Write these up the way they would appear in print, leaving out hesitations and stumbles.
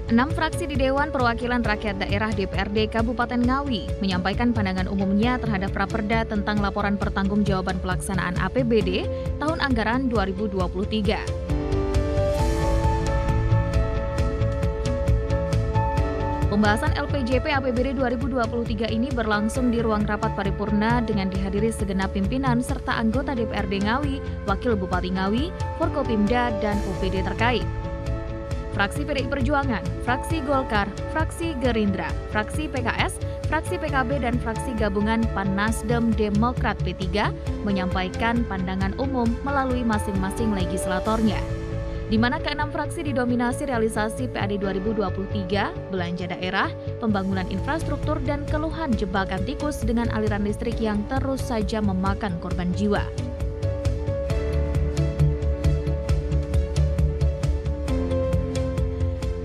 6 fraksi di Dewan Perwakilan Rakyat Daerah DPRD Kabupaten Ngawi menyampaikan pandangan umumnya terhadap Raperda tentang laporan pertanggungjawaban pelaksanaan APBD tahun anggaran 2023. Pembahasan LPJP APBD 2023 ini berlangsung di ruang rapat paripurna dengan dihadiri segenap pimpinan serta anggota DPRD Ngawi, Wakil Bupati Ngawi, Forkopimda, dan OPD terkait. Fraksi PDI Perjuangan, Fraksi Golkar, Fraksi Gerindra, Fraksi PKS, Fraksi PKB, dan Fraksi Gabungan PAN Nasdem Demokrat P3 menyampaikan pandangan umum melalui masing-masing legislatornya, di mana ke-6 fraksi didominasi realisasi PAD 2023, belanja daerah, pembangunan infrastruktur, dan keluhan jebakan tikus dengan aliran listrik yang terus saja memakan korban jiwa.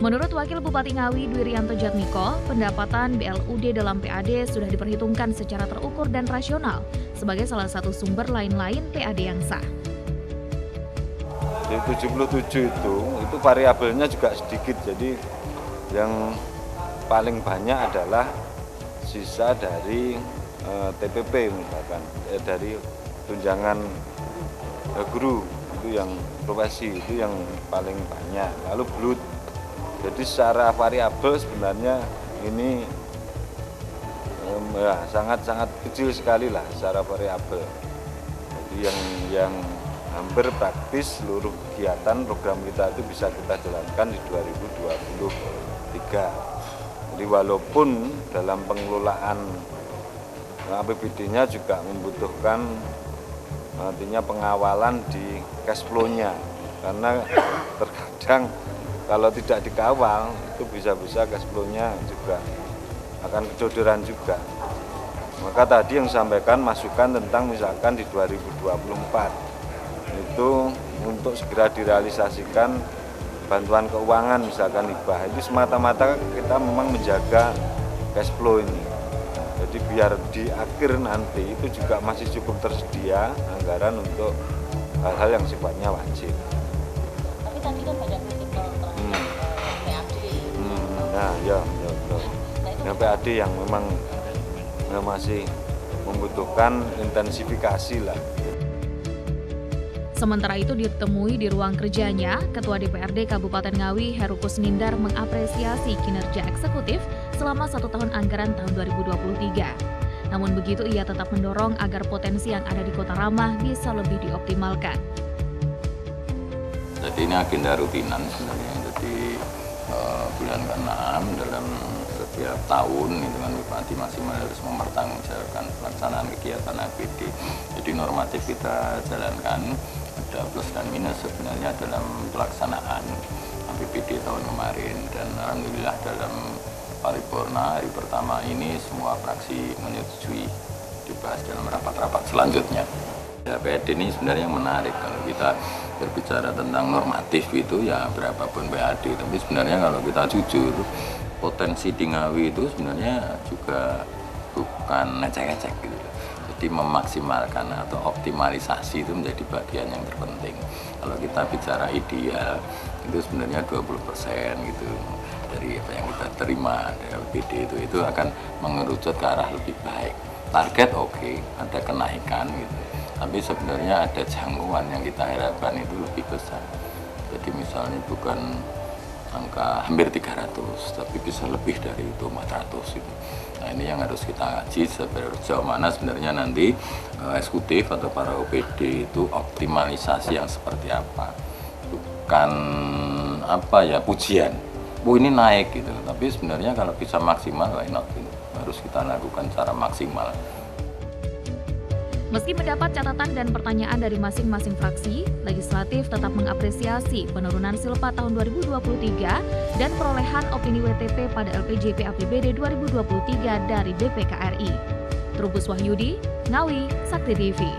Menurut Wakil Bupati Ngawi Dwi Rianto Jatmiko, pendapatan BLUD dalam PAD sudah diperhitungkan secara terukur dan rasional sebagai salah satu sumber lain-lain PAD yang sah. Di 77 itu variabelnya juga sedikit, jadi yang paling banyak adalah sisa dari TPP misalkan, dari tunjangan guru itu yang profesi itu yang paling banyak, lalu BLUD. Jadi secara variabel sebenarnya ini sangat-sangat kecil sekali lah secara variabel. Jadi yang hampir praktis seluruh kegiatan program kita itu bisa kita jalankan di 2023. Jadi walaupun dalam pengelolaan APBD-nya juga membutuhkan nantinya pengawalan di cash flow-nya, karena terkadang kalau tidak dikawal itu bisa-bisa cash flow-nya juga akan kecodoran juga. Maka tadi yang sampaikan masukan tentang misalkan di 2024 itu untuk segera direalisasikan bantuan keuangan misalkan hibah, itu semata-mata kita memang menjaga cash flow ini. Jadi biar di akhir nanti itu juga masih cukup tersedia anggaran untuk hal-hal yang sifatnya wajib. Tapi tadi kan banyak kritik PAD. Nah ya betul. Yang PAD yang memang masih membutuhkan intensifikasi lah. Sementara itu ditemui di ruang kerjanya, Ketua DPRD Kabupaten Ngawi Heru Kusnindar mengapresiasi kinerja eksekutif selama 1 tahun anggaran tahun 2023. Namun begitu ia tetap mendorong agar potensi yang ada di Kota Ramah bisa lebih dioptimalkan. Jadi ini agenda rutinan sebenarnya. Jadi bulan ke-6 dalam setiap tahun itu kan Bupati masih harus mempertanggungjawabkan pelaksanaan kegiatan APBD. Jadi normatif kita jalankan, ada plus dan minus sebenarnya dalam pelaksanaan APBD tahun kemarin, dan alhamdulillah dalam paripurna hari pertama ini semua fraksi menyetujui dibahas dalam rapat-rapat selanjutnya. Ya, PAD ini sebenarnya menarik kalau kita berbicara tentang normatif itu ya berapapun PAD, tapi sebenarnya kalau kita jujur potensi di Ngawi itu sebenarnya juga bukan ecek-ecek gitu. Jadi memaksimalkan atau optimalisasi itu menjadi bagian yang terpenting. Kalau kita bicara ideal itu sebenarnya 20% gitu dari apa yang kita terima dari APBD itu akan mengerucut ke arah lebih baik. Target oke, ada kenaikan gitu. Tapi sebenarnya ada jangkauan yang kita harapkan itu lebih besar. Jadi misalnya bukan angka hampir 300, tapi bisa lebih dari itu 400 itu. Nah ini yang harus kita kaji sejauh mana sebenarnya nanti eksekutif atau para OPD itu optimalisasi yang seperti apa. Bukan apa ya pujian, ini naik gitu. Tapi sebenarnya kalau bisa maksimal, why not gitu. Harus kita lakukan secara maksimal. Meski mendapat catatan dan pertanyaan dari masing-masing fraksi, legislatif tetap mengapresiasi penurunan silpa tahun 2023 dan perolehan opini WTP pada LPJP APBD 2023 dari BPKRI. Trubus Wahyudi, Ngawi, Sakti TV.